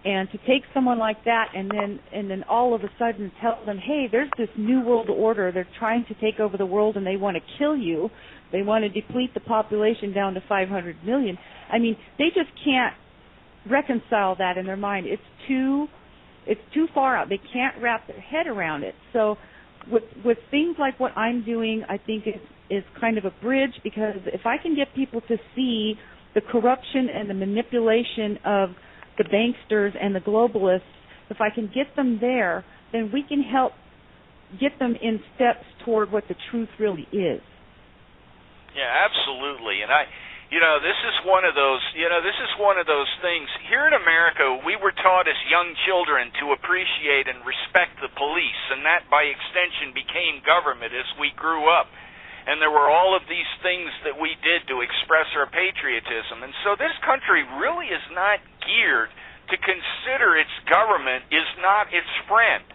And to take someone like that and then all of a sudden tell them, hey, there's this new world order. They're trying to take over the world and they want to kill you. They want to deplete the population down to 500 million. I mean, they just can't reconcile that in their mind. It's too far out. They can't wrap their head around it. So with things like what I'm doing, I think is kind of a bridge, because if I can get people to see the corruption and the manipulation of the banksters and the globalists, if I can get them there, then we can help get them in steps toward what the truth really is. Yeah, absolutely. And this is one of those, things. Here in America, we were taught as young children to appreciate and respect the police, and that by extension became government as we grew up. And there were all of these things that we did to express our patriotism. And so this country really is not geared to consider its government is not its friend.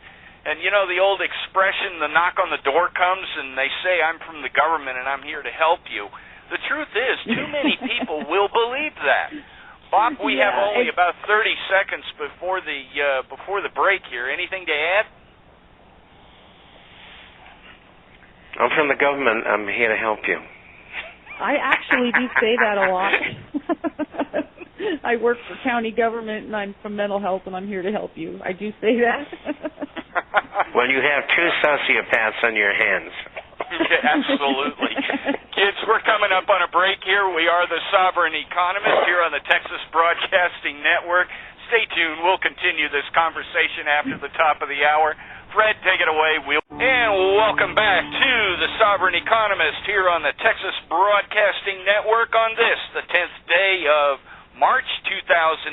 And the old expression, the knock on the door comes and they say, I'm from the government and I'm here to help you. The truth is, too many people will believe that. Bob, we have only about 30 seconds before the break here. Anything to add? I'm from the government. I'm here to help you. I actually do say that a lot. I work for county government, and I'm from mental health, and I'm here to help you. I do say that. Well, you have two sociopaths on your hands. Yeah, absolutely. Kids, we're coming up on a break here. We are the Sovereign Economist here on the Texas Broadcasting Network. Stay tuned. We'll continue this conversation after the top of the hour. Fred, take it away. And welcome back to the Sovereign Economist here on the Texas Broadcasting Network on this, the 10th day of March 2010.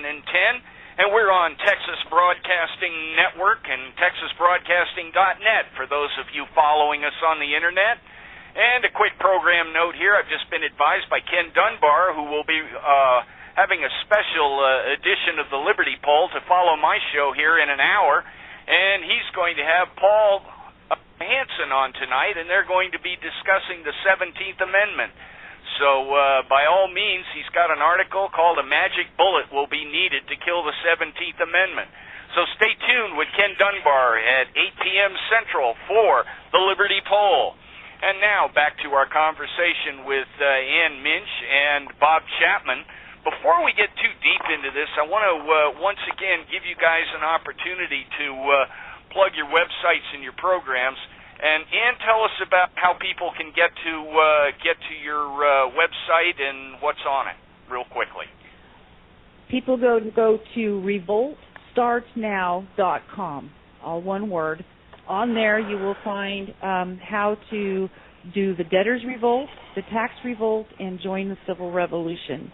And we're on Texas Broadcasting Network and TexasBroadcasting.net for those of you following us on the Internet. And a quick program note here. I've just been advised by Ken Dunbar, who will be having a special edition of the Liberty Poll to follow my show here in an hour. And he's going to have Paul Hansen on tonight, and they're going to be discussing the 17th Amendment. So, by all means, he's got an article called A Magic Bullet Will Be Needed to Kill the 17th Amendment. So stay tuned with Ken Dunbar at 8 p.m. Central for the Liberty Poll. And now, back to our conversation with Ann Minch and Bob Chapman. Before we get too deep into this, I want to once again give you guys an opportunity to plug your websites and your programs. And Ann, tell us about how people can get to your website and what's on it, real quickly. People go to revoltstartsnow.com, all one word. On there, you will find how to do the debtors' revolt, the tax revolt, and join the civil revolution.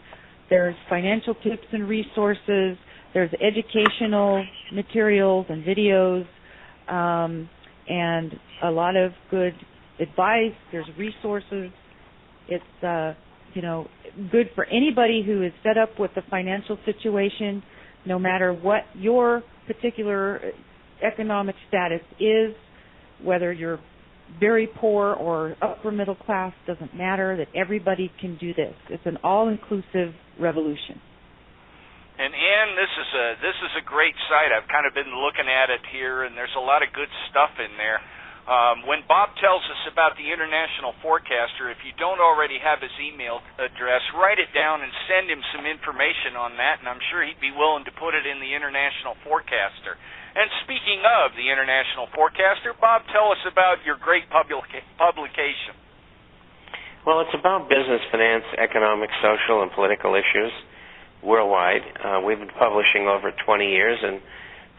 There's financial tips and resources. There's educational materials and videos, and a lot of good advice. There's resources. It's good for anybody who is fed up with the financial situation, no matter what your particular economic status is, whether you're very poor or upper middle class, doesn't matter, that everybody can do this. It's an all-inclusive revolution. And Ann, this is a great site. I've kind of been looking at it here, and there's a lot of good stuff in there. When Bob tells us about the International Forecaster, if you don't already have his email address, write it down and send him some information on that, and I'm sure he'd be willing to put it in the International Forecaster. And speaking of the International Forecaster, Bob, tell us about your great publication. Well, it's about business, finance, economic, social, and political issues worldwide. We've been publishing over 20 years, and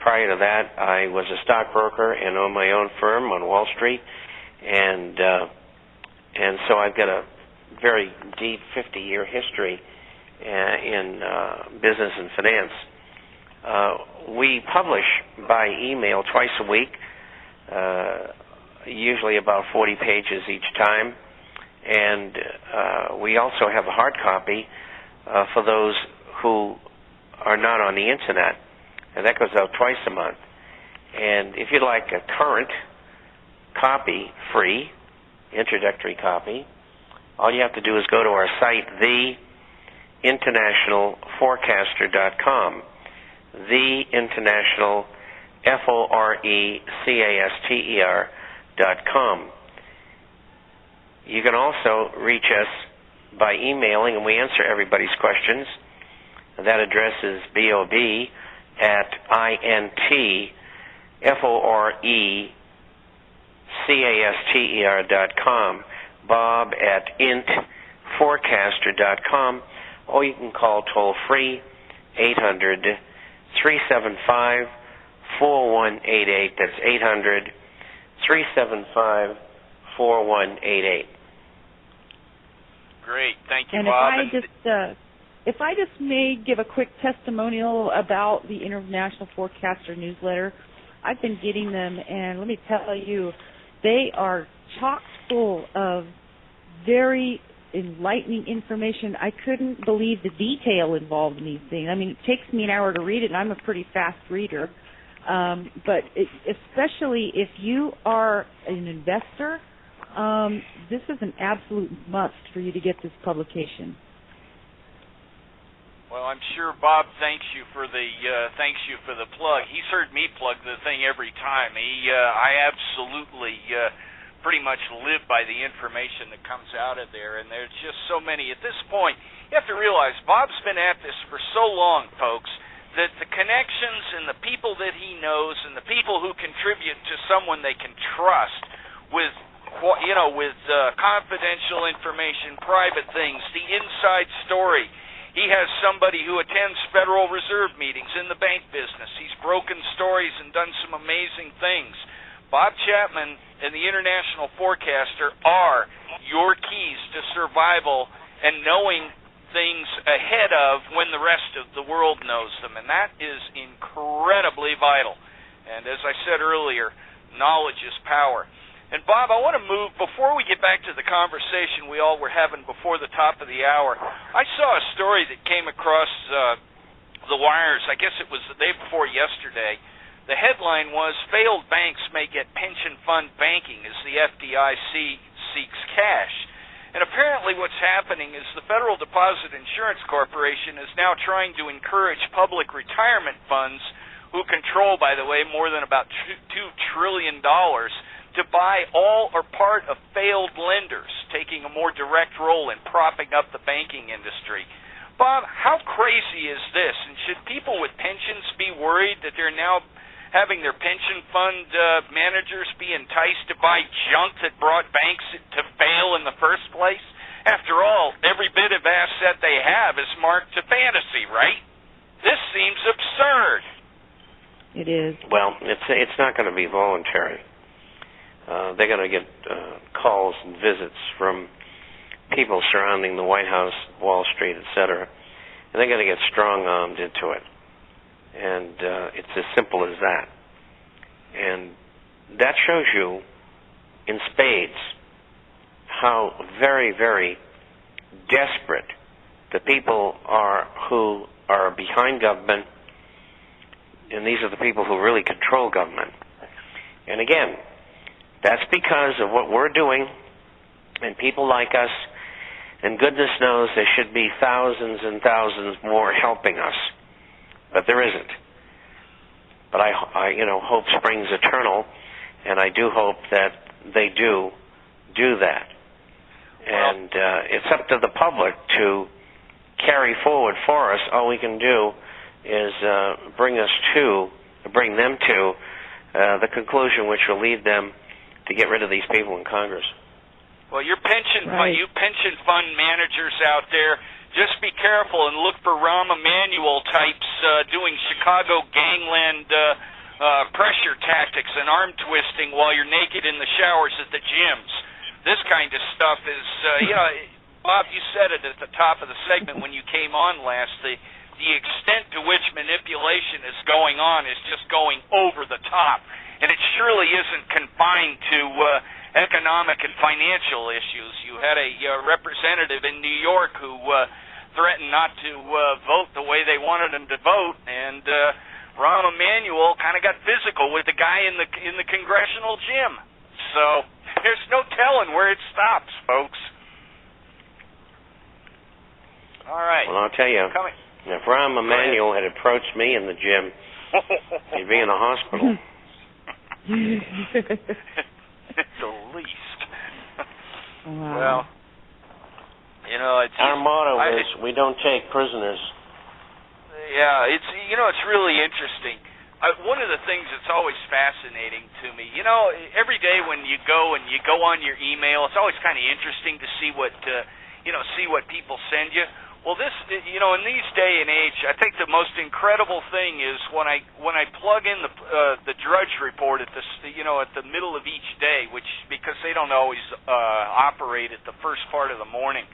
prior to that, I was a stockbroker and owned my own firm on Wall Street, and so I've got a very deep 50-year history in business and finance. We publish by email twice a week, usually about 40 pages each time, and we also have a hard copy for those who are not on the Internet, and that goes out twice a month. And if you'd like a current copy, free, introductory copy, all you have to do is go to our site, theinternationalforecaster.com. The International, FORECASTER.com. You can also reach us by emailing, and we answer everybody's questions. That address is bob@INTFORECASTER.com, bob@intforecaster.com, or you can call toll-free 800-375-4188. That's 800-375-4188. Great. Thank you, and Bob. If I just may give a quick testimonial about the International Forecaster newsletter, I've been getting them, and let me tell you, they are chock full of very enlightening information. I couldn't believe the detail involved in these things. I mean, it takes me an hour to read it, and I'm a pretty fast reader. But especially if you are an investor, this is an absolute must for you to get this publication. Well, I'm sure Bob thanks you for the plug. He's heard me plug the thing every time. I absolutely pretty much live by the information that comes out of there, and there's just so many. At this point, you have to realize Bob's been at this for so long, folks, that the connections and the people that he knows and the people who contribute to someone they can trust with confidential information, private things, the inside story. He has somebody who attends Federal Reserve meetings in the bank business. He's broken stories and done some amazing things. Bob Chapman and the International Forecaster are your keys to survival and knowing things ahead of when the rest of the world knows them, and that is incredibly vital. And as I said earlier, knowledge is power. And Bob, I want to move, before we get back to the conversation we all were having before the top of the hour, I saw a story that came across the wires, I guess it was the day before yesterday. The headline was, "Failed banks may get pension fund banking as the FDIC seeks cash." And apparently what's happening is the Federal Deposit Insurance Corporation is now trying to encourage public retirement funds, who control, by the way, more than about $2 trillion, to buy all or part of failed lenders, taking a more direct role in propping up the banking industry. Bob, how crazy is this? And should people with pensions be worried that they're now having their pension fund managers be enticed to buy junk that brought banks to fail in the first place? After all, every bit of asset they have is marked to fantasy, right? This seems absurd. It is. Well, it's not going to be voluntary. They're going to get calls and visits from people surrounding the White House, Wall Street, etc., and they're going to get strong-armed into it. And it's as simple as that. And that shows you in spades how very, very desperate the people are who are behind government, and these are the people who really control government. And again, that's because of what we're doing and people like us, and goodness knows there should be thousands and thousands more helping us. But there isn't. But I hope springs eternal, and I do hope that they do that. And it's up to the public to carry forward for us. All we can do is bring them to the conclusion which will lead them to get rid of these people in Congress. Well, you pension fund managers out there, just be careful and look for Rahm Emanuel types doing Chicago gangland pressure tactics and arm twisting while you're naked in the showers at the gyms. This kind of stuff is, Bob, you said it at the top of the segment when you came on last. The extent to which manipulation is going on is just going over the top. And it surely isn't confined to economic and financial issues. You had a representative in New York who threatened not to vote the way they wanted him to vote, and Rahm Emanuel kind of got physical with the guy in the congressional gym. So there's no telling where it stops, folks. All right. Well, I'll tell you, And if Rahm Emanuel had approached me in the gym, he'd be in a hospital. At the least. Wow. Well, you know, it's our motto is we don't take prisoners. Yeah, it's it's really interesting. One of the things that's always fascinating to me, every day when you go on your email, it's always kind of interesting to see what people send you. Well, this, in these day and age, I think the most incredible thing is when I plug in the Drudge Report at the middle of each day, which because they don't always operate at the first part of the morning.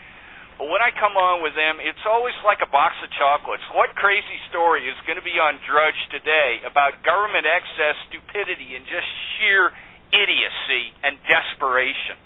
But when I come on with them, it's always like a box of chocolates. What crazy story is going to be on Drudge today about government excess, stupidity, and just sheer idiocy and desperation?